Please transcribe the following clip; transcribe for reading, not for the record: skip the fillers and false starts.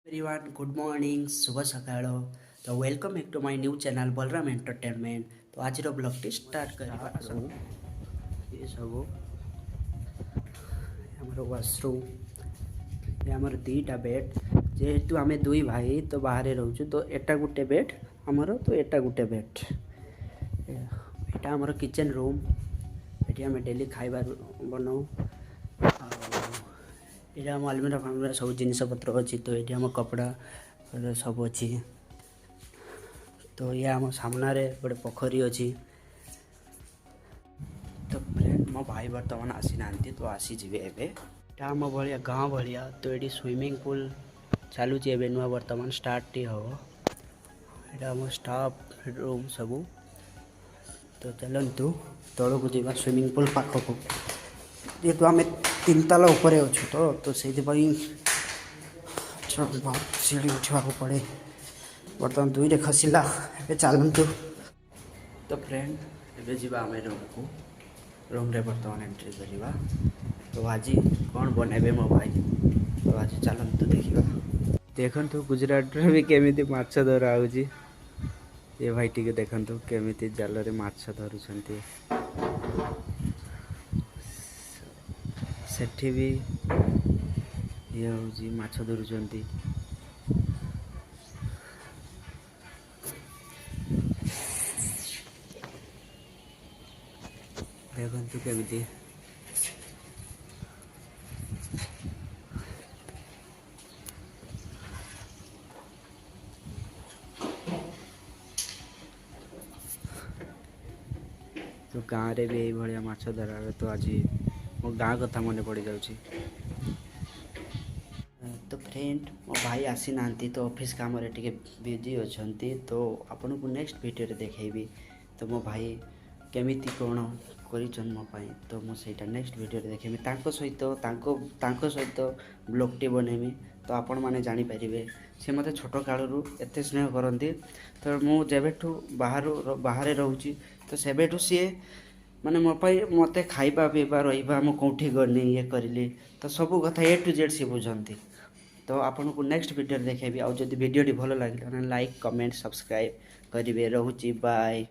Everyone, good morning, शुभ सकाळ। तो welcome back to my new channel Balram entertainment. तो आज ब्लॉग टी स्टार्ट करवा ये सब हमर वाशरूम ये हमर दीटा बेड जेहेतु आम दुई भाई तो बाहर रोचु तो एटा गुटे बेड हमर तो एटा गुटे बेड एटा हमर किचन रूम एटी आम डेली खाइबार बनाऊ यहाँ आम आलमीरा फालमीरा सब जिनस पत्र अच्छी तो ये आम कपड़ा सब अच्छी तो ये आम सामने गोटे पोखरी अच्छी तो फ्रेंड मो भाई बर्तमान आसी ना तो आसीजे एवं आम भाया गाँव भाया तो ये स्विमिंग पूल चलुचे नुआ बर्तमान स्टार्ट हम यहाँ आम स्टाफ रूम सब तो चलतु तौक को जावा स्विमिंग पूल पाखक जेहेतु आम तीन ताला ऊपर अच्छु तो से सीढ़ी उठा पड़े बर्तमान दुईटे खसला ए चलतु तो फ्रेंड एवं जी आम रूम रे बर्तमान एंट्री करवा तो आज कौन बनइबे मो भाई तो आज चलतु देखा देखु गुजरात रे भी केमी माछ धरा हो ये भाई टी देखु केमी जाल माछ धरुंट सेठी भी ये हूँ माछ धरुंट देखु केमी तो गाँव रे भी यही भाया माछ धरा तो आज मो गाँ कथा मन पड़ जाऊँगी तो फ्रेंड मो भाई आसी ना तो ऑफिस काम टे बिजी अच्छा तो आपन को नेक्स्ट वीडियो रे देखेबी तो मो भाई केमिति कौन कर मो तो मुझे नेक्स्ट वीडियो रे देखेबी सहित ब्लॉग टी बनैमी तो आपण मैंने जानीपारे सी मत छोट कालू एत स्नेह करती तो मुझेठू बाहर रोचे तो सेबेठू सी माने मत खाइबा पीवा रहा कौटी गली ये करी तो सब कथा ए टू जेड सी बुझंती तो आपन को नेक्स्ट वीडियो देखेबी आउ जदि वीडियो भल लगे लाइक कमेंट सब्सक्राइब करेंगे रोची बाय।